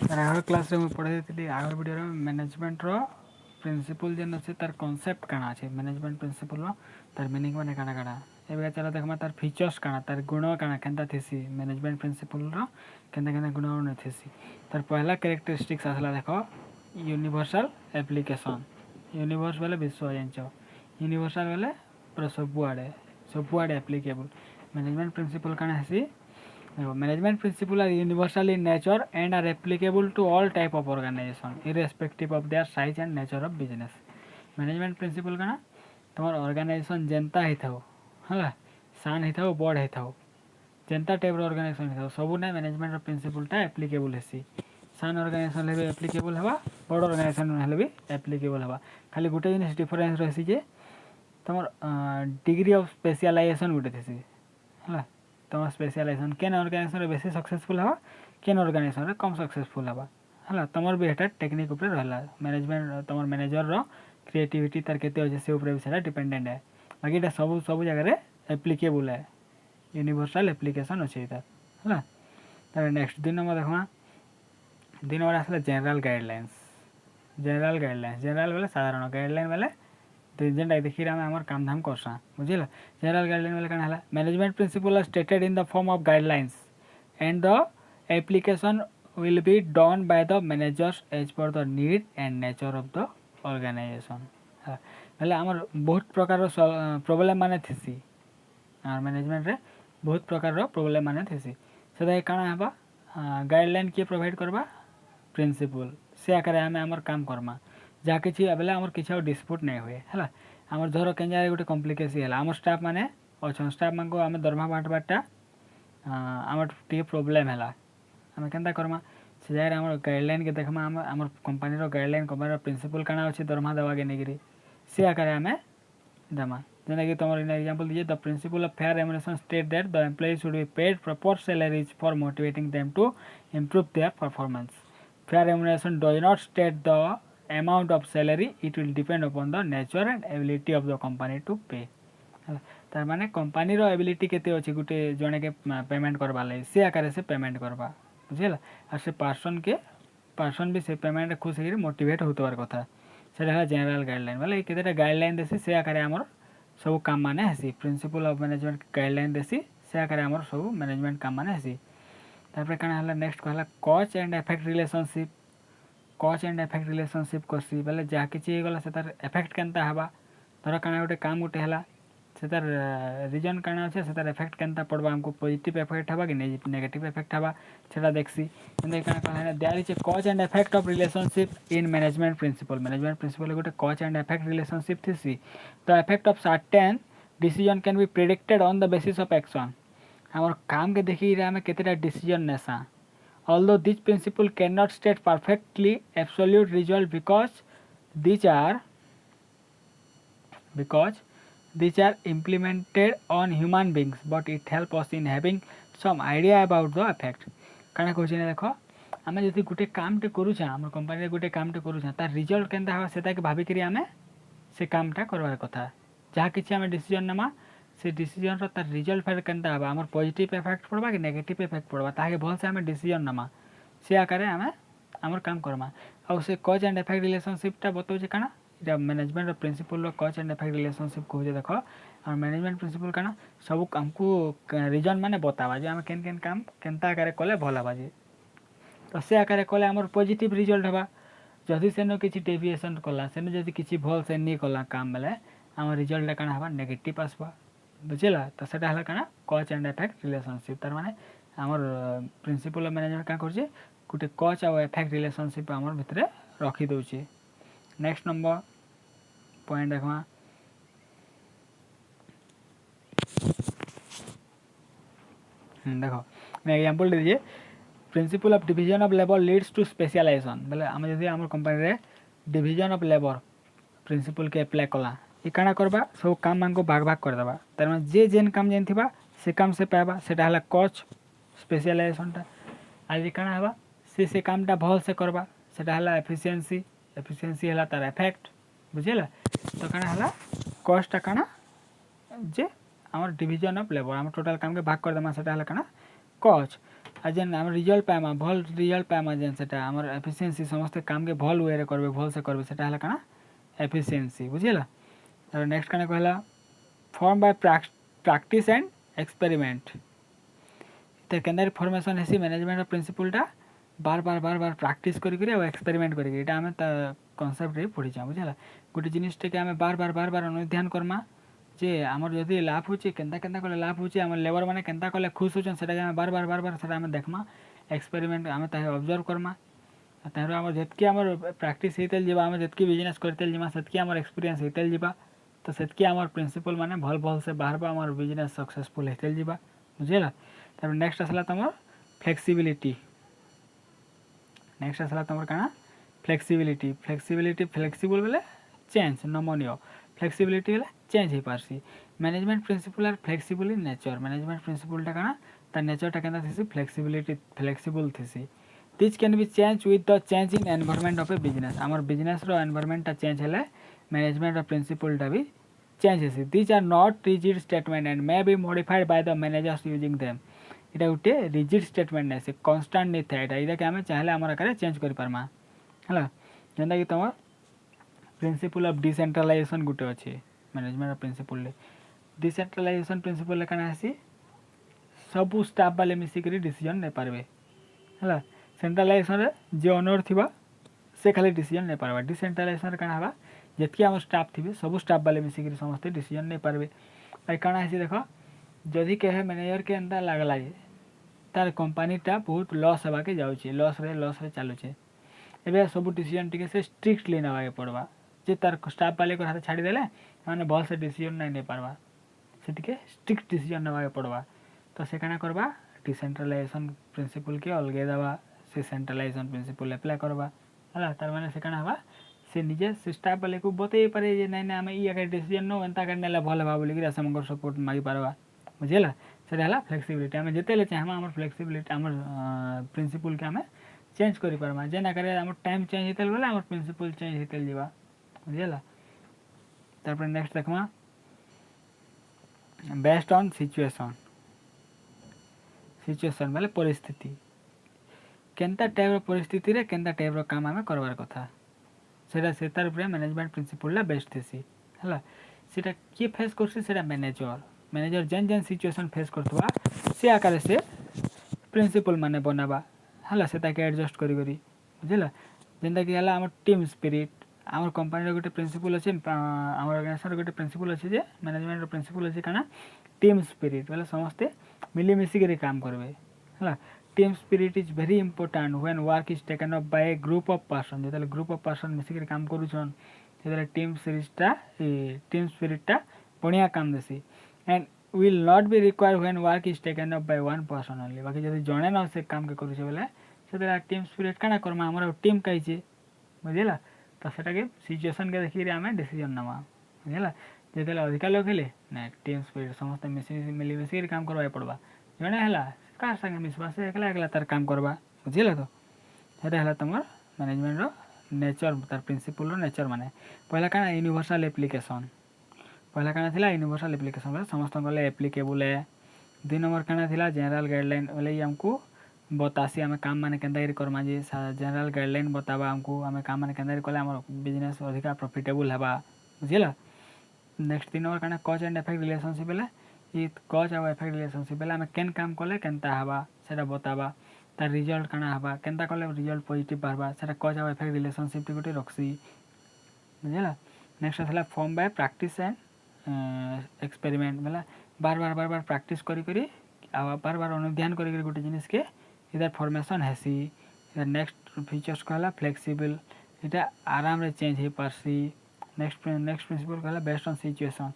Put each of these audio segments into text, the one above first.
तार आग क्लास रे पढ़ाई थी आग वीडियो मैनेजमेंट रो प्रिंसिपल जेन अच्छे तार कॉन्सेप्ट काना अच्छे मैनेजमेंट प्रिंसिपल रो तार मीनिंग माने काना काना एबे चलो देखमा तार फीचर्स काना तार गुण काना केनता थेसी मैनेजमेंट प्रिंसिपल रो केनता केनता गुण न थेसी तार पहला कैरेक्टरिस्टिक्स आसला देखो यूनिवर्सल एप्लीकेशन यूनिवर्स वाले विश्व जानचो यूनिवर्सल वाले पूरा सबुआड़े एप्लीकेबल मैनेजमेंट प्रिंसिपल काना हेसी management principle are universal in nature and are applicable to all type of organisation irrespective of their size and nature of business management principle काना तुम organisation जेनता ही थाओ है सान ही थाओ बड़ ही थाओ जेनता टाइप ऑर्गेनाइजेशन ही थाओ सबू ना मैनेजमेंट प्रिंसिपलटा एप्लीकेबल हेसी सान ऑर्गेनाइजेशन भी एप्लीकेबल हवा बड़ ऑर्गेनाइजेशन भी एप्लीकेबल हवा खाली गोटे जिनिस डिफरेंस रही जे तुम डिग्री ऑफ स्पेशलाइजेशन गोटे थी है तुम स्पेशलाइजेशन केन ऑर्गेनाइजेशन बेसी सक्सेसफुल हवा केन ऑर्गेनाइजेशन कम सक्सेसफुल हवा है तुम भी एटा टेक्निक उपर रहा मैनेजमेंट तुम मैनेजर रो क्रिएटिविटी तार केते अच्छे से ऊपर भी डिपेंडेंट है बाकी ये सब सब जगह एप्लीकेबल है यूनिवर्सल एप्लीकेशन अच्छे है तार नेक्स्ट 2 नंबर देखा 2 नंबर आसला जनरल गाइडलाइंस जनरल बोले साधारण गाइडलाइन बोले जेनटा देखिए आम काम धाम करसा बुझे जनरल गाइडलाइन बोले कौन है management principle are stated in the form of guidelines and the application will be done by the managers as per the need and nature of the organisation है आमर बहुत प्रकार प्रोब्लेम माने थी आम मैनेजमेंट रे बहुत प्रकार प्रोब्लेम माने थी से काଣା हबा गाइडलाइन किए प्रोवाइड करबा प्रिंसिपल से आकार आम आमर काम करमा जहाँ कि बेले आमर किसी डिस्प्यूट नहीं हुए है आमर धर के गोटे कम्प्लिकेसी है आम स्टाफ मैंने अच्छा स्टाफ मान को आम दरमा बांटबाटा आमर टे प्रोब्लेम है आम के करमा से जगह आम गाइडलाइन के देखमा आम कंपानी गाइडलाइन कंपानी प्रिंसिपल काଣା अच्छे दरमा देवा के नहीं से आकार आम देमा जेना कि तुम एग्जांपल दीजिए the principle of fair remuneration state that the employees should be paid proper salaries for motivating them to improve their performance fair remuneration does not state the amount of salary it will depend upon the nature and ability of the company to pay तार माने company रो ability केते अछि गुटे जने के payment करबा ले से आकार से पेमेंट करबा बुझिला आ से पर्सन भी से पेमेंट खुश हे मोटिवेट होतवार कथा से रहा जनरल गाइडलाइन वाले केतेटा गाइडलाइन देसी से आकार हमर सब काम माने हेसी प्रिंसिपल ऑफ मैनेजमेंट गाइडलाइन देसी से आकार हमर सब मैनेजमेंट काम माने हेसी तार पे काना हला नेक्स्ट कहला cause and effect relationship cause and effect relationship करसी बेले जहाँ किसी गला से तार इफेक्ट केनता हवा धर काना गोटे काम गोटे है से तार रिजन काना अच्छे से तार इफेक्ट केनता पड़वा हमको पॉजिटिव इफेक्ट हवा कि नेगेटिव इफेक्ट हवा सेटा देखसी there is a cause and effect of relationship in management principle गोटे कॉज एंड इफेक्ट रिलेशनशिप थी the effect of certain decision can be predicted on the basis of action आम काम के देखिए आम केतेटा डिसीजन नेसा although this principle cannot state perfectly absolute result because these are implemented on human beings but it help us in having some idea about the effect काना कहछि ने देखो आमे जति गुटे काम टे करू छा हमर कंपनी रे गुटे काम टे करू छा तार रिजल्ट केनता हा सेता के भाबी करी आमे से कामटा करबार कथा जहा किछि आमे डिसीजन नमा से डिसीजन रो तार रिजल्ट फेर केनता हबा हमर पॉजिटिव इफेक्ट पड़बा कि नेगेटिव इफेक्ट पड़बा ताके भल से हमें डिसीजन नमा से आकारे हमें हमर काम करमा आ से कॉज एंड इफेक्ट रिलेशनशिप टा बताउ जे काना इटा मैनेजमेंट रो प्रिंसिपल रो कॉज एंड इफेक्ट रिलेशनशिप को जे देखो और मैनेजमेंट प्रिंसिपल काना सब हमको रीजन माने बतावा जे हम केन केन काम केनता आकारे कोले भल हबा जे तो से आकारे कोले हमर पॉजिटिव रिजल्ट हबा जदि सेनो किछि डेविएशन कला सेनो जदि किछि भल से नी कला काम बेले हमर रिजल्ट काना हबा नेगेटिव आसबा बुझेला तो सेटा हला काना कॉज एंड इफेक्ट रिलेशनशिप तार माने हमर प्रिंसिपल ऑफ मैनेजमेंट का करछे गुटे कॉज और इफेक्ट रिलेशनशिप हमर भितरे रखी दउछे नेक्स्ट नंबर पॉइंट देखमा देखो मैं एग्जांपल दे दीजिए principle of division of labour leads to specialisation बोले हम जदि हमर कंपनी रे डिवीजन ऑफ लेबर प्रिंसिपल के अप्लाई कला ये काना करबा सब काम मान को भाग भाग कर देबा तार माने जे जेन काम जेन थिबा से काम से पाबा सेटा हला कॉज स्पेशलाइजेशन टा आज काना हबा से कामटा भल से करबा सेटा हला एफिशिएंसी हला तार इफेक्ट बुझेला तो काना हला कॉस्ट टा काना जे हमर डिवीजन ऑफ लेबर हम टोटल काम के भाग कर देमा सेटा हला काना कॉज जेन आम रिजल्ट पाइमा भल रिजल्ट पाइमा जेन सेटा आमर एफिशिएंसी समस्त काम के भल वे रे करबे भल से करबे सेटा हला काना एफिशिएंसी बुझिला। तर नेक्स्ट काना कहला form by practice and experiment. तो केंदार फॉर्मेशन हेसी मैनेजमेंट प्रिंसिपलटा बार बार प्रैक्टिस करी और एक्सपेरिमेंट करी एटा हमें कॉन्सेप्ट रे पढ़ी बुझला। गोटे जिनिसटे के हमें बार बार अनुध्यान करमा जे आमर जदि लाभ होचे केंता केंता कले लाभ होचे आमर लेबर माने केंता कले खुश होचन सेटा हमें बार बार सेटा हमें देखमा एक्सपेरिमेंट हमें ताहे ऑब्जर्व करमा ताहे आमर जतकी आमर प्रैक्टिस हेतेल जेबा आमर जतकी बिजनेस करतेल जेमा सेतकी आमर एक्सपीरियंस हेतेल जेबा तो सेतकी आमर प्रिंसिपल माने भल से बाहर आमर बिजनेस सक्सेसफुल हेतेल जेबा बुझेला। तापर नेक्स्ट आसला तमर फ्लेक्सिबिलिटी। नेक्स्ट आसला तमर काना फ्लेक्सिबिलिटी। फ्लेक्सिबल बेले चेंज नमनीय फ्लेक्सिबिलिटी बेले चेंज हो पारसी। Management principle are flexible in nature. Management प्रिंसिपलटा काना तार नेचरटा केनता थीसी फ्लेक्सिबल थीसी। This can be change with the change in environment of a business. आमर बिजनेस रो एनवायरनमेंट चेंज हेले मैनेजमेंट प्रिंसिपलटा भी चेंज हेसी। This are not rigid statement and may be modified by the managers using them. इटा गोटे rigid statement नहीं से कन्स्टांट नहीं था इटा के आम चाहे आम आकार चेंज कर पार्मा है जेनता कि तुम प्रिंसिपल ऑफ डिसेंट्रलाइजेशन गोटे अच्छे मैनेजमेंट प्रिंसिपल। डिसेंट्रलाइजेशन प्रिंसिपल क्या है सबू स्टाफ वाले मिसिक डिसीजन नहीं पारे है। सेंट्रलाइजेशन जे ओनर थी से खाली डिसीजन नहीं पार्बा। डिसेंट्रलाइजेशन क्या है जितकी आम स्टाफ थी सब स्टाफ वाले मिसिक समस्ते डिसीजन नहीं पारे। क्या है देख जदि कहे मैनेजर के एंता लगला तार कंपनीटा बहुत लॉस होगा के जाऊँचे लॉस रे चलुचे एवं सब डिसीजन टी से स्ट्रिक्टली नवा पड़वा जे तार स्टाफ वाले को हाथ छाड़ीदे मैंने भल से डिसीजन नहीं पार्बा से स्ट्रिक्ट डिसीजन नवा पड़वा। तो से क्या करवा डिसेंट्रलाइजेशन प्रिंसिपल के अलगे दवा से सेंट्रलाइजेशन प्रिंसिपल एप्लाय करवा है। तार माने से क्या हवा से निजे से स्टाफ वाले को बतई पारे जे नहीं आम ये डिसीजन नो एंता करने भल हवा बोलिक सपोर्ट मागी पार्बा बुझेला। से फ्लेक्सिबिलिटी आम जिते चाहमा आम फ्लेक्सिबिलिटी आम प्रिंसिपल के आम चेंज कर पार्मा जेना करे आम टाइम चेंज होते बोले आम प्रिंसिपल चेंज होते जावा बुझेला। तार नेक्स्ट देखमा बेस्ड ऑन सिचुएशन। सिचुएशन बोले परिस्थिति केनता टाइप परिस्थिति रे केनता टाइप काम आम करवार कथा सेटा से तार ऊपर मैनेजमेंट प्रिंसिपल बेस्ट थी है। सेटा किए फेस करसी सेटा मैनेजर जेन जेन सिचुएशन फेस करथवा से आकार से प्रिंसिपल माने बनावा है से एडजस्ट करी बुझेला। जेनता कि है आम टीम स्पिरिट आम कंपनी गोटे प्रिंसिपल अच्छे आम ऑर्गेनाइजेशन गोटे प्रिंसिपल अच्छे जे मैनेजमेंट प्रिंसिपल अच्छे क्या टीम स्पिरिट बोले समस्ते मिलिमिशिक काम करेंगे है। Team spirit is very important when work is taken up by A group of person जो ग्रुप ऑफ पर्सन मिसिक काम करुछन से टीम स्पिरिटा बढ़िया काम देसी and will not be require when work is taken up by one person only. बाकी जब जड़े न से काम के करुचे बोले से टीम स्पिरिट क्या करमा आम टीम कहीचे बुझेला। तो सेटा सिचुएशन के देखिए आम डिसीजन नवा बुझेला। जो अधिका लोग हेले ना टीम स्पिरिट समस्त मिली मिसिक काम करवा पड़वा जड़े है कार संगे मिसवा से एकला तार काम करवा बुझेला। तो सेटा है तुम मैनेजमेंट नेचर तार प्रिंसिपल नेचर माने पहला क्या यूनिवर्सल एप्लिकेशन। पहला क्या था यूनिवर्सल एप्लिकेशन बोले समस्त एप्लिकेबल है। 2 नंबर क्या था जनरल गाइडलाइन बोले आमको बतासी आम काम मैंने केंदा करमा जे जनरल गाइडलाइन बतावा आमको आम काम मैंने केंदा कले आम बिजनेस अधिका प्रॉफिटेबल हवा बुझेला। नेक्स्ट 3 नंबर क्या कज एंड इफेक्ट रिलेशनशिप बोले ये कज और इफेक्ट रिलेशनशिप बोले आम केन काम कले केनता हवा सेटा बतावा तार रिजल्ट क्या हवा केनता कले रिजल्ट पॉजिटिव बाहरवा सेटा कज और इफेक्ट रिलेशनशिप गोटे रखसी बुझेला। नेक्स्ट आसला form by practice and experiment बोला बार बार प्रैक्टिस करी बार बार अनुध्यान करी गोटे जिनिस के इधर फॉर्मेशन हेसी। इधर नेक्स्ट फीचर्स कहला फ्लेक्सिबल इटा आराम रे चेंज हो पारसी। नेक्स्ट प्रिंसिपल कहला बेस्ड ऑन सिचुएशन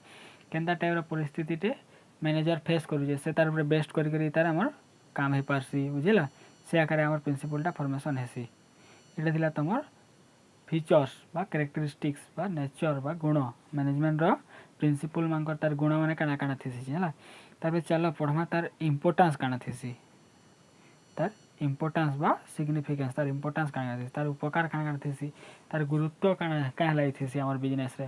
केनता टाइप परिस्थिति टे मैनेजर फेस करूचे से तार ऊपर बेस्ट करी तार आमर काम हो पारसी बुझेला। से आकार आमर प्रिंसिपलटा फॉर्मेशन हेसी। इटा थिला तमर फीचर्स बा कैरेक्टरिस्टिक्स बा नेचर बा गुण मैनेजमेंट रो प्रिंसिपल मानकर तार गुण माने काना काना थीसी है। तार चलो पढ़मा तार इम्पोर्टेंस काना थीसी तार इम्पोर्टेंस बा सिग्निफिकेंस तार इम्पोर्टेंस काना थीसी तार उपकार काना थीसी तार गुरुत्व क्या लाई थीसी आमर बिजनेस रे।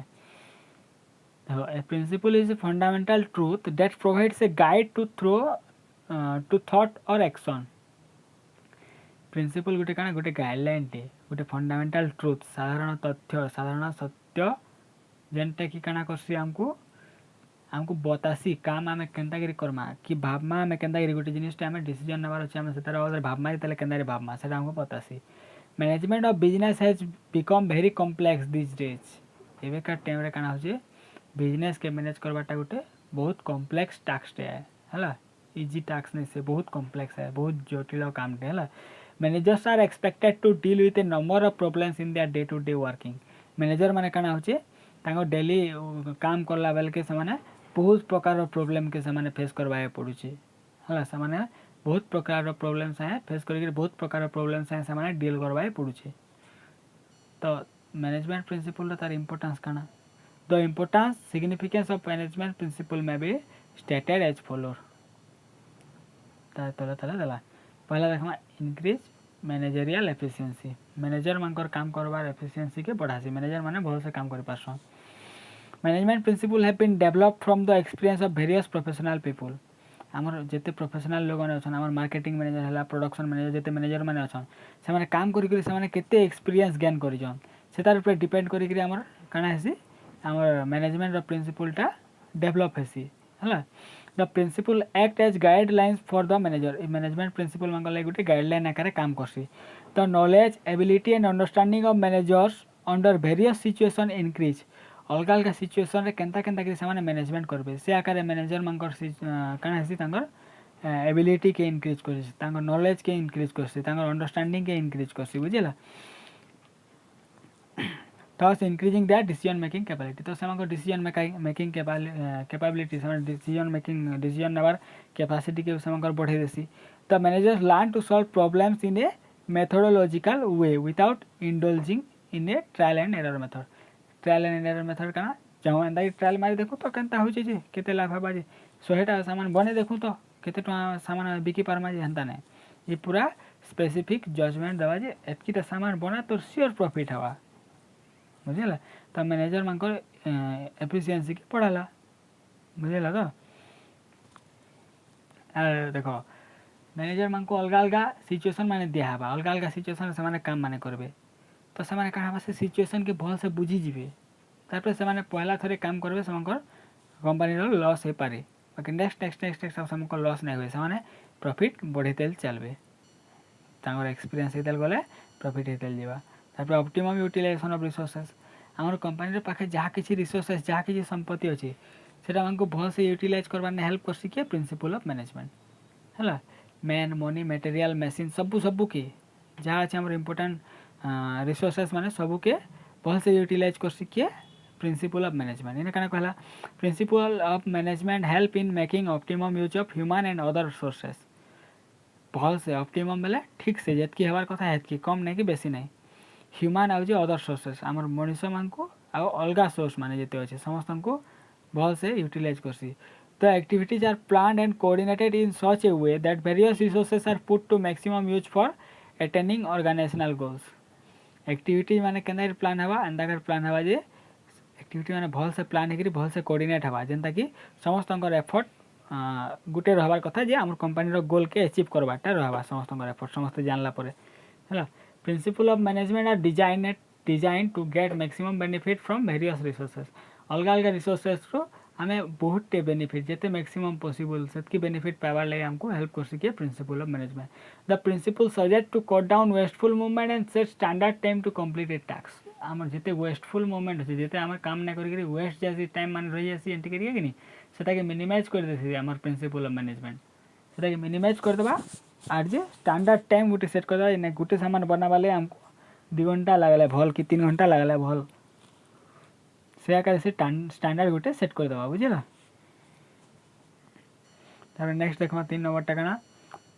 देखो a principle is a fundamental truth that provides a guide to thought और एक्शन प्रिंसिपल गोटे काना गोटे गाइडलाइन टे गोटे फंडामेंटल ट्रुथ साधारण तथ्य साधारण सत्य जेनटा कि काना करसी आमको बतासी काम आम केन्तागिरी करमा कि भावमा आम केन्तागिरी गोटे जिनिसटा आम डिसीजन नेबार अच्छे आम सेतार अगर भावमा तेल केन्तागिरी भावमा सेटा आमको बतासी management of business has become very complex this days एवेका टाइम रे काना होचे बिजनेस के मैनेज करवाटा गोटे बहुत कॉम्प्लेक्स टास्क है हला इजी टास्क नहीं से बहुत कॉम्प्लेक्स है बहुत जटिल काम टे हला managers are expected to deal with a number of problems in their day to day working manager माने काना होचे तांको डेली काम करला बेल के समाने बहुत प्रकार प्रोब्लेम के से फेस करवाए पड़ुचे है से बहुत प्रकार प्रोब्लेम्स है फेस कर बहुत प्रकार प्रोब्लेम्स है से डील करवाए पड़ुचे तो मैनेजमेंट प्रिंसिपल तार इंपोर्टेंस काना the importance significance of management principle में भी स्टेटेड एज फॉलोर तले तले देला पहला देखमा इंक्रीज मैनेजरियल एफिशिएंसी मैनेजर मानकर काम करवार एफिशिएंसी के बढ़ासी मैनेजर माने बहुत से काम कर पारछन management principle have been developed from the experience of various professional people आमर जेते प्रोफेशनल लोग माने अछन आमर मार्केटिंग मैनेजर हला प्रोडक्शन मैनेजर जेते मैनेजर माने अछन से माने काम करि करि से माने केते एक्सपीरियंस गेन करिजन से तार ऊपर डिपेंड करि करि आमर काना हेसी आमर मैनेजमेंट ऑफ प्रिंसिपल टा डेवलप हेसी हला the principle act as guidelines for the manager management principle मानक लागि गुटे गाइडलाइन आकार काम करसी the knowledge ability and understanding of managers under various situation increase अलग अलग सिचुएशन रे केनता केनता कि से मैनेजमेंट करबे से आकार मैनेजर मानकर काना हेसी तांकर एबिलिटी के इंक्रीज करसी तांकर नॉलेज के इंक्रीज करसी तांकर अंडरस्टैंडिंग के इंक्रीज करसी बुझिला thus increasing their decision making capability तो सेमानको डिसीजन मेकिंग कैपेबिलिटी डिसीजन नेबार कैपेसिटी के सेमानकर बढ़ाई देसी the managers learn to solve problems in a methodological way without indulging in a trial and error method काना जहाँ एंता ट्रायल मारी देखो तो केनता होचे जे केते लाभ हेबा जे 100टा सामान बने देखो तो केते टका सामान बिकी पारमा जे हंता नै ये पूरा स्पेसिफिक जजमेंट देवा जे एतकीटा सामान बना तो श्योर प्रॉफिट हवा बुझेला तो मैनेजर मानकर एफिशिएंसी के पढ़ाला बुझेला तो देखो मैनेजर मानको अलग अलग सिचुएशन माने दिया हवा अलग अलग सिचुएशन से माने काम माने करबे तो से माने कहा से सिचुएशन के भल से बुझी जिवे तापर से माने पहला थरे काम करबे समकर कंपनी रो लॉस हे पारे बाकी नेक्स्ट सब समकर लॉस नै होय से माने प्रॉफिट बढ़ेतेल चलबे तांगर एक्सपीरियंस हेतेल गले प्रॉफिट हेतेल जेबा तापर ऑप्टिमम यूटिलाइजेशन ऑफ रिसोर्सेस आमर कंपनी रे पाखे जहाँ किसी रिसोर्सेस जहाँ किसी संपत्ति अच्छे सेटा हमको भल से यूटिलाइज करवार हेल्प कर सिखे प्रिंसिपल ऑफ मैनेजमेंट है मैन मनी मटेरियल मशीन सबू के जहाँ अच्छे आमर इंपोर्टेंट रिसोर्सेस माने सबू के भल से यूटिलाइज कर सिखे प्रिंसिपल ऑफ मैनेजमेंट इन्हें कहना कहला principle of management help in making optimum use of human and other sources भल से ऑप्टिमम बेले ठीक से जेतकी हबार कथा हेतकी कम नहीं कि बेसी नहीं ह्यूमन आउ जे अदर सोर्सेस आमर मनुष्य मान को आउ अलगा सोर्स माने जेते अच्छे समस्त को भल से यूटिलाइज करसी the activities are planned and coordinated in such a way that various resources are put to maximum use for attaining organisational goals activities माने केनर प्लान हवा अंदाकर प्लान हवा जे एक्टिविटी माने भल से प्लान हेकरी भल से कोऑर्डिनेट हवा जेंता कि समस्त एफर्ट गुटे रहबार कथा जे आमर कंपनी रो गोल के अचीव करबाटा रहबा समस्त एफर्ट समस्त जानला परे हैला principle of management are design to get maximum benefit from various resources अलग अलग रिसोर्सेस रो हमें बहुत टे बेनिफिट जेते मैक्सिमम पॉसिबल सेतकी बेनिफिट पावर ले हमको हेल्प कर सके principle of management the principle suggest to cut down wasteful movement and set standard time to complete a task आमर जेते वेस्टफुल मूवमेंट होचे जेते आमर काम ना करी वेस्ट जैसी टाइम मान रही जासी एंटी करिए कि नहीं सेटा के मिनिमाइज कर देसी आमर प्रिंसिपल ऑफ मैनेजमेंट सेटा के मिनिमाइज कर देबा आर जे स्टैंडर्ड टाइम गोटे सेट कर देबा गोटे सामान बनावाले हमको 2 घंटा लागले भल कि 3 घंटा लागले भल से आकार से स्टैंडर्ड गोटे सेट कर देबा बुझिला तार नेक्स्ट देखमा 3 नंबर टाका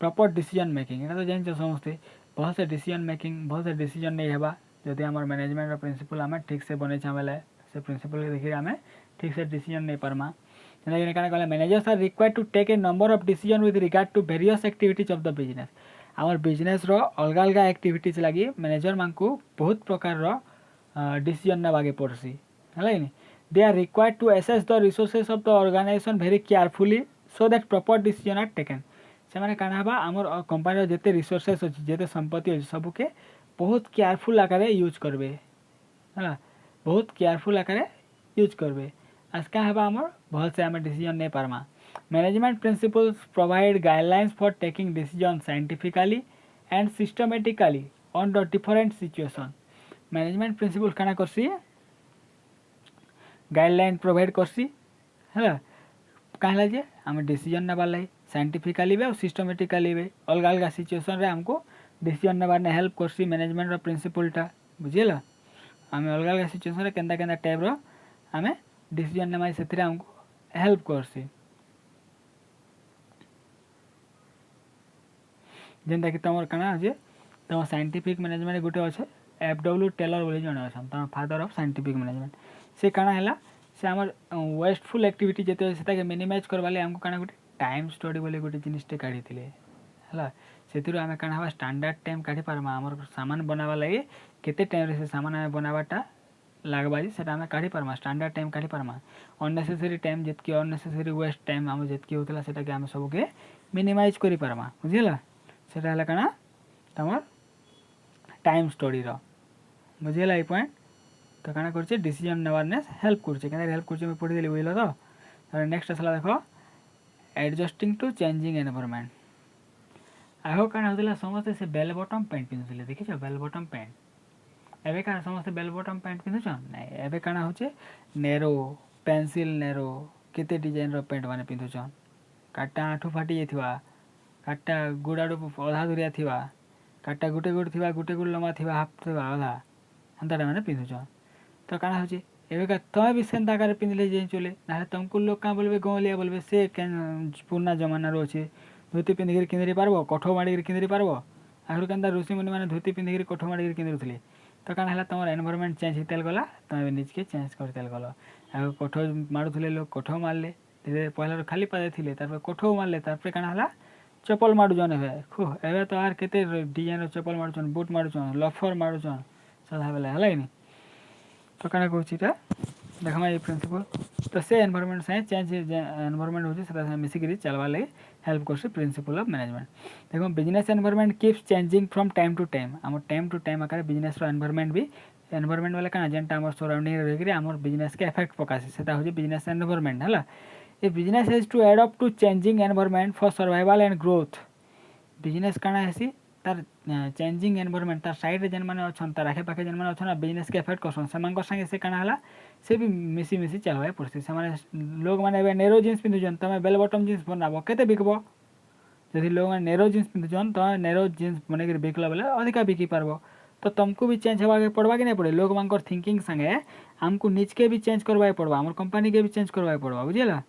प्रॉपर डिसीजन मेकिंग एटा तो जानि समझते बहुत से डिसीजन नहीं हेबा जदि हमर मैनेजमेंट रो प्रिंसिपल हमें ठीक से बने छामेले से प्रिंसिपल के देखि हमें ठीक से डिसीजन नहीं परमा जेना काना कहले managers are required to take a number of decision with regard to various activities of the business आमर बिजनेस रो अलग अलग एक्टिविटीज लगी मैनेजर मानकू बहुत प्रकार रो डिसीजन नेबाके पड़सी हलाइनी they are required to assess the resources of the organisation very carefully so that proper decision are taken से माने काना हबा हमर कंपनी जेते रिसोर्सेस अछि जेते संपत्ति अछि सब के बहुत केयरफुल आकारे यूज करबे हला बहुत केयरफुल आकारे यूज करबे आज का हबा हमर बहुत से हम डिसीजन नै पारमा management principles provide guidelines for taking decision scientifically and systematically on the different situation management principle काना करसी गाइडलाइन प्रोवाइड करसी है कहला जे आम डिसीजन नबार लगे साइंटिफिकली भी और सिस्टमेटिकली भी अलग अलग सिचुएशन रे हमको डिसीजन नबार ने हेल्प करसी मैनेजमेंट रो प्रिंसिपलटा बुझिल आम अलग अलग सिचुएशन रे केनता केनता टाइप रो आम डिसीजन नबाई से हमको हेल्प करसी जेनता कि तुम काना अच्छे तुम साइंटिफिक मैनेजमेंट गोटे अच्छे एफडब्ल्यू टेलर बोली जड़े अच्छा तुम फादर ऑफ साइंटिफिक मैनेजमेंट से काना है से आम वेस्टफुल एक्टिविटी जिते से मिनिमाइज करवाले आमको काना गोटे टाइम स्टडी बोले गोटे जिनिसटे काढ़ी है से आम काना स्टैंडर्ड टाइम काढ़ी पार्मा आम सामान बनावा लगे केते टाइम से सामान आम बनावाटा लगवा से आम काढ़ी पार्मा स्टैंडर्ड टाइम काढ़ी पार्मा अननेसेसरी टाइम जितकी अननेसेसरी वेस्ट टाइम आम जितकी होता है आम सबके मिनिमाइज कर पार्मा बुझेगा सेटा है काना तुम टाइम स्टडी रो बुझेगा ये पॉइंट तो काना करछे डिसीजन नेवारने हेल्प करछे केना हेल्प करछे मैं पढ़ी देली बुझलो तो नेक्स्ट असला देखो एडजस्टिंग टू चेंजिंग एनवायरनमेंट आहो काना होतला समस्त से बेल बॉटम पैंट पिंधुले देखिछ बेल बॉटम पैंट एबे का समस्त बेल बॉटम पैंट पिंधुछ नै एबे काना होचे नेरो पेंसिल नेरो केते डिजाइन रो पैंट माने पिंधुछ काटा आठू फाटी जेथिवा काटा गुड़ाड़ू अधा दूरिया थिवा काटा गुटे गुट थिवा गुटे गुट लम्बा थिवा हाफ थिवा अधा हंताटा माने पिंधुछ तो काना होचे एबे का तय भी सेंता आकार पिंधले जे चले ना तुमको लोग का बोलबे गलिया बोलबे से पुराना जमाना रो छे धोती पिंधिक किंदरी पारबो कठो माड़ी किंदरी पारबो आगु केनता ऋषि मुनि माने धोती पिंधिक कठो माड़ी किंदरुथले तो काना हला तुम एनवायरनमेंट चेंज हितेल गला तुम निज के चेंज करतेल गलो आगु कठो मारुथले लोग कठो मारले धीरे पहला खाली पादे थिले तारपर कठो मारले तारपर काना हला चप्पल मारुछन एबे एबे तो आर केते डिजाइन रो चप्पल मारुछन बूट मारुछन लफर मारुछन सदा बेला हला कि तो काना कहूँ देखा ये प्रिंसिपल तो से एनवायरनमेंट से चेंज एनवायरनमेंट होची से मिसिक चलवा लगे हेल्प कर प्रिंसिपल ऑफ मैनेजमेंट देखो business environment keeps changing from time to time आकार बिजनेस एनवायरनमेंट भी एनवायरनमेंट वाला क्या जेनटा आम सराउंडिंग रही आम बिजनेस के इफेक्ट पकासी से हूँ बिजनेस एनवायरनमेंट है a business has to adopt to changing environment for survival and growth business काना है तार चेंजिंग एनवायरनमेंट तार साइड जेन माने अछन तार आखे पाखे जेन माने अछन बिजनेस के इफेक्ट करसन सेमान संगे से काना हला से भी मिसी मिसी चलवाए पड़सी से माने लोग माने एबे नेरो जींस पिंधुजन तमे बेल बॉटम जींस बनाबो केते बिकबो यदि लोग माने नेरो जींस पिंधुजन तो नेरो जींस बने के बिकला बेले अधिका बिकी पारबो तो तुमको भी चेंज होगा के पड़वा कि नहीं पड़े लोग मानकर थिंकिंग संगे हमको निज के भी चेंज करवाए पड़वा हमर कंपनी के भी चेंज करवाए पड़वा बुझिला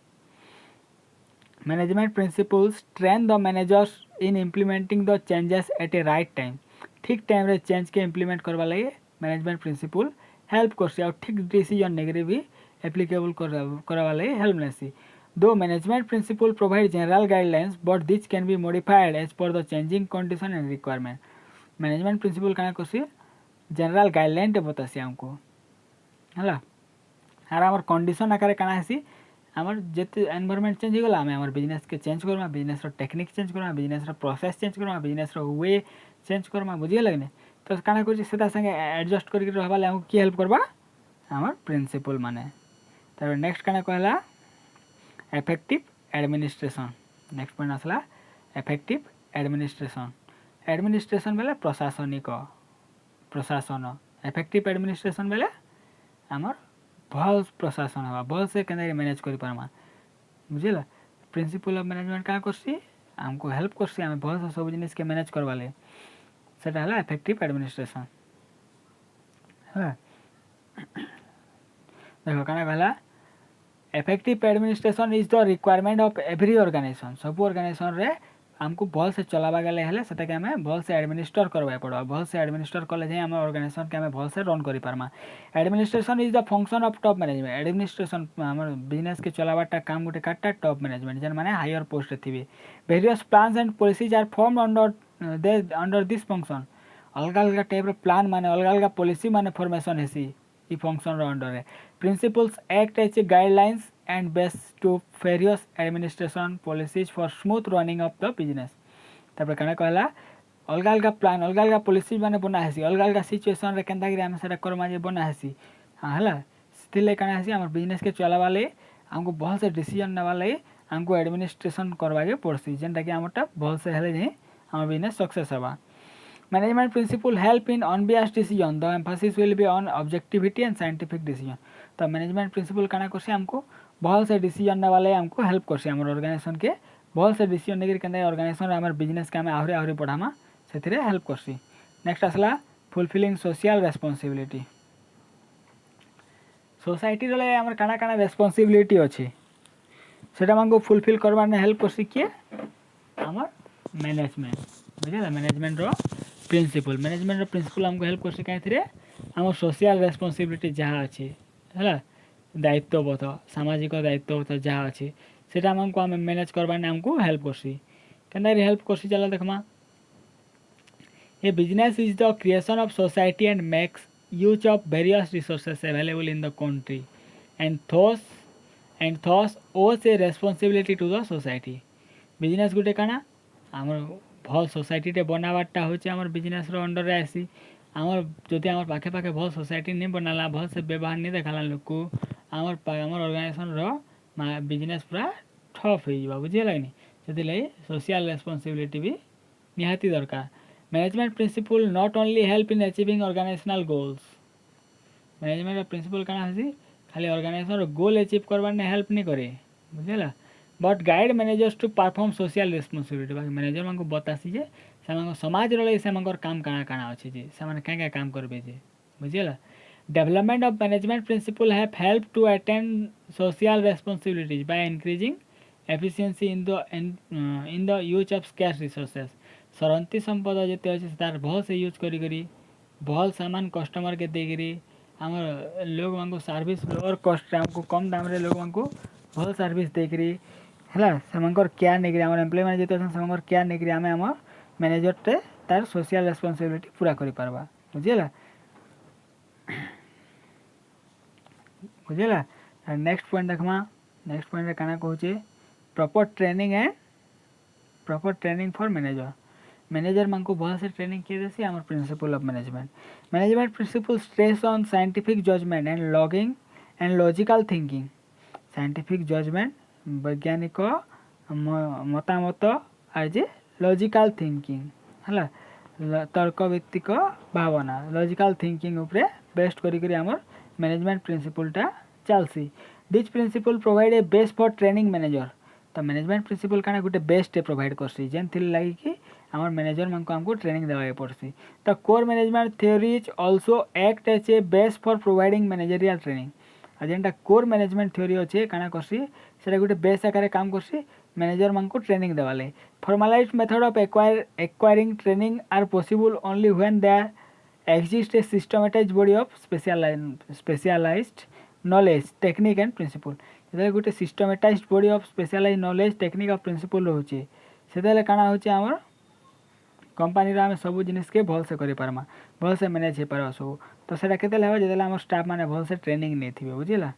management principles train the managers in implementing the changes at a right time ठीक टाइम रे चेंज के इम्प्लीमेंट करवा लगे मैनेजमेंट प्रिंसिपल हेल्प करसी और ठीक डिसीजन नेगरे भी एप्लीकेबल करवा लगे हेल्प नेसी दो management principle provide general guidelines but this can be modified as per the changing condition and requirement management principle क्या करसी जनरल गाइडलाइन टे बतासी हमको है आर आम कंडीशन आकार क्या है आमर जिते एनवायरनमेंट चेंज होगा आम आम बिजनेस के चेंज करमा बिजनेस टेक्निक चेंज करमा बिजनेस प्रोसेस चेंज करमा बिजनेस वे चेंज करमा बुझीगल कि तो क्या कर संगे एडजस्ट करके रहा आमको किए हेल्प करवा आमर प्रिंसिपल माने तार नेक्स्ट क्या कहला एफेक्टिव एडमिनिस्ट्रेशन नेक्स्ट पॉइंट आसला एफेक्टिव एडमिनिस्ट्रेशन एडमिनिस्ट्रेशन बेले प्रशासनिक प्रशासन एफेक्टिव एडमिनिस्ट्रेशन बेले आमर भल प्रशासन हवा भल से केना मैनेज कर पारमा बुझेला प्रिंसिपल ऑफ मैनेजमेंट क्या करसी हमको हेल्प करसी आम भल से सब जिनिस के मैनेज करवाले सेटा हला एफेक्टिव एडमिनिस्ट्रेशन है देखो क्या कहला effective administration is the requirement of every organisation सब ऑर्गेनाइजेशन रे हमको भल से चलावा गले हेले सेटा के हमें भल से एडमिनिस्टर करवाए पड़ो भल से एडमिनिस्टर कले जे हम ऑर्गेनाइजेशन के हमें भल से रन करि पारमा administration is the function of top management administration हमर बिजनेस के चलावाटा काम गोटे काटा टॉप मैनेजमेंट जेन माने हायर पोस्ट रे थिबे various plans and policies are formed under this function अलग अलग टाइप रो प्लान माने अलग अलग पॉलिसी माने फॉर्मेशन हेसी ई फंक्शन रो अंडर रे principles act as a guidelines and best to various administration policies for smooth running of the business तापर काना कहला अलग अलग प्लान अलग अलग पॉलिसी माने बना हेसी अलग अलग सिचुएशन रे केनता कि आमे सेटा करमा जे बना हेसी हला स्थिले काना हेसी हमर बिजनेस के चलावा ले हमको बहुत से डिसीजन नेवा ले हमको एडमिनिस्ट्रेशन करवा के पड़सी जेनटा कि हमरटा बहुत से हेले जे हमर बिजनेस सक्सेस हवा management principle help in unbiased decision the emphasis will be on objectivity and scientific decision तो मैनेजमेंट प्रिंसिपल काना करसी हमको बहुत से डिसीजन नेवा ले हमको हेल्प करसी हमर ऑर्गेनाइजेशन के बहुत से डिसीजन नेगिर केनता ऑर्गेनाइजेशन हमर बिजनेस के हमें आहुरी आहुरी बढ़ामा से हेल्प करसी नेक्स्ट आसला फुलफिलिंग सोशल रेस्पॉन्सिबिलिटी सोसाइटी रे हमर काना काना रेस्पॉन्सिबिलिटी अछि सेटा हमको फुलफिल करबा ने हेल्प करसी के हमर मैनेजमेंट बुझला मैनेजमेंट रो प्रिंसिपल हमको हेल्प करसी काहे थरे हमर सोशल रेस्पॉन्सिबिलिटी जहाँ अछि हला दायित्वबोध सामाजिक दायित्वबोध जहाँ अछि सेटा हमको हम मैनेज करबा ने हमको हेल्प करसी केना हेल्प करसी चला देखमा A business is the creation of society and makes use of various resources available in the country and thus owes a responsibility to the society. Business गुटे काना हमर भल सोसाइटी टे बनावाटा होचे हमर बिजनेस रो अंडर रे आसी हमर जति हमर पाखे पाखे भल सोसाइटी नै बनाला भल से व्यवहार नै देखाला लोक को हमर ऑर्गेनाइजेशन रो बिजनेस पूरा ठप होई जबा बुझिए लागनी जति ले सोशल रेस्पॉन्सिबिलिटी भी निहाती दरकार management principle not only help in achieving organisational goals management principle काना हसी खाली ऑर्गेनाइजेशन गोल अचीव करबा ने हेल्प नहीं करे बुझला but guide managers to perform social responsibility बाकी मैनेजर मानको बतासी जे सेमानको समाज रे सेमानकर काम काना काना अछि जे सेमान का काम करबे जे बुझला development of management principle have help to attain social responsibilities by increasing efficiency in the use of scarce resources सरंती संपद जते अछि तार बहुत से यूज करी करी बहुत सामान कस्टमर के दे करी हमर लोग मानको सर्विस लोअर कॉस्ट हमको कम दाम रे लोग मानको बहुत सर्विस दे करी हला सेमानकर केयर नै करी हमर एम्प्लॉय माने जते सेमानकर केयर नै करी हमें हमर मैनेजर ते तार सोशल रिस्पांसिबिलिटी पूरा करी परबा बुझिला नेक्स्ट पॉइंट देखमा नेक्स्ट पॉइंट रे काना कहूचे प्रॉपर ट्रेनिंग फॉर मैनेजर मानको बहुत से ट्रेनिंग किए देसी हमर principle of management principle stress on scientific judgement and logging and logical thinking scientific judgement वैज्ञानिक मतामत आज लॉजिकल थिंकिंग हला तर्क भित्तिक भावना लॉजिकल थिंकिंग ऊपर बेस्ट करी करी हमर मैनेजमेंट प्रिंसिपल टा चलसी this principle provide a base for training manager तो मैनेजमेंट प्रिंसिपल काना गुटे बेस्ट प्रोवाइड करसी जेन थिल लागि कि हमर मैनेजर मानको हमको ट्रेनिंग देवा पड़सी the core management theories also act as a base for providing managerial training आ जेनटा कोर मैनेजमेंट थ्योरी अछि काना करसी सेटा गुटे बेस आकारे काम करसी मैनेजर मानको ट्रेनिंग देवाले formalised method of acquiring training are possible only when there exists a systematized body of specialized knowledge technique and principle जेते गुटे systematized body of specialized knowledge technique और principle होचे सेतेले काना होचे हमर कंपनी रा हम सब जिनिस के भल से करि पारमा भल से मैनेज हे पारबा सब तो सेटा केते लेबा जेते हमर स्टाफ माने भल से ट्रेनिंग नै थिबे बुझिला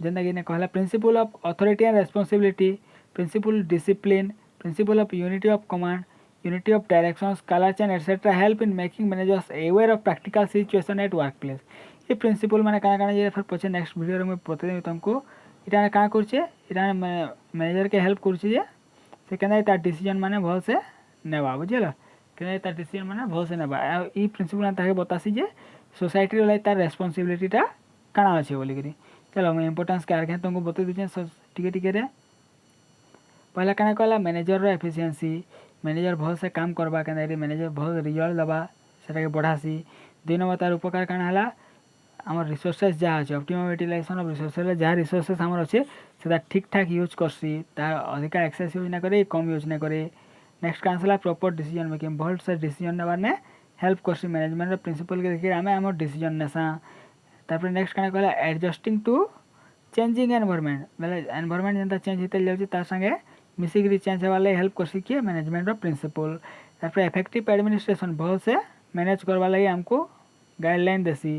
जेंदा कि ने कहला principle of authority and responsibility principle discipline principle of unity of command unity of directions color chain etc help in making managers aware of practical situation at workplace ये प्रिंसिपल माने काना काना जे फिर पछे नेक्स्ट वीडियो रे में प्रतिदिन तुमको इटा का करछे इटा मैनेजर के हेल्प करछे जे से केना ता डिसीजन माने भल से नेबा बुझिला केना ता डिसीजन माने भल से नेबा ई प्रिंसिपल ना ताके बतासी जे सोसाइटी रे लाई ता रिस्पांसिबिलिटी ता काना अछि बोली करी चलो मैं इंपोर्टेंस के आगे तुमको बता दिछे टिके टिके रे पहला काना कहला मैनेजर रो एफिशिएंसी मैनेजर बहुत से काम करबा के मैनेजर बहुत रिजल्ट दबा सेटा के बढ़ासी दिन तार उपकार काना हला हमर रिसोर्सेस जहाँ अच्छे ऑप्टिमम यूटिलाइजेशन ऑफ रिसोर्सेस जहाँ रिसोर्सेस हमर अच्छे सेटा ठीक ठाक यूज करसी तार अधिका एक्सेस यूज ना करे कम यूज ना करे नेक्स्ट कांसला प्रॉपर डिसीजन मेकिंग बहुत से डिसीजन नेबार ने हेल्प करसी मैनेजमेंट प्रिंसिपल के देखि हमें हमर डिसीजन नेसा तापर नेक्स्ट काना कहला एडजस्टिंग टू चेंजिंग एनवायरनमेंट मतलब एनवायरनमेंट जेंता चेंज होते जाउची तार संगे मिसिक चेंज वाले हेल्प कर सिकिए मैनेजमेंट ऑफ प्रिंसिपल तापर इफेक्टिव एडमिनिस्ट्रेशन बहुत से मैनेज करवा लगे हमको गाइडलाइन देसी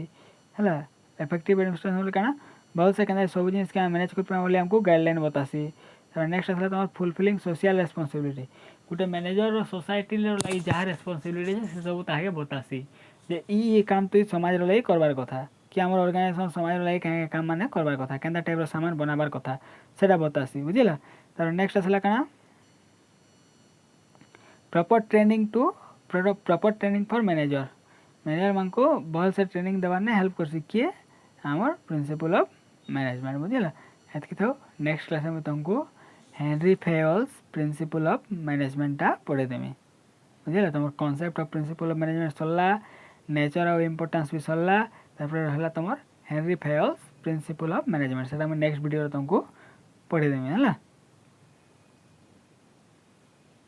हला इफेक्टिव एडमिनिस्ट्रेशन काना बहुत से केना सब जिनिस के मैनेज कर पावे हमको गाइडलाइन बतासी तापर नेक्स्ट असला तमर फुलफिलिंग सोशल रिस्पांसिबिलिटी गोटे मैनेजर सोसाइटी लगी जहाँ रेस्पॉन्सिबिलिटी से सब ताके बतासी जे ई काम तुई समाज लगी करबार कथा कि आम ऑर्गेनाइजेशन समाज लगी क्या काम मैंने करबार कथा केंता टाइप सामान बनाबार कथा सेटा बतासी बुझिला। तार नेक्स्ट आसला काना प्रॉपर ट्रेनिंग फॉर मैनेजर मान को भल से ट्रेनिंग देवार हेल्प कर किए आमर प्रिंसिपल ऑफ मैनेजमेंट बुझिला। एतकी था नेक्स्ट क्लास में तुमको हेनरी फेयल्स प्रिंसिपल ऑफ मैनेजमेंटा पढ़े देमी बुझिला। तुम concept of principle of management सरला नेचर और इम्पोर्टेंस भी सरला तापर तुम Henri Fayol's principle of management से नेक्स्ट वीडियो तुमको पढ़े देमी है।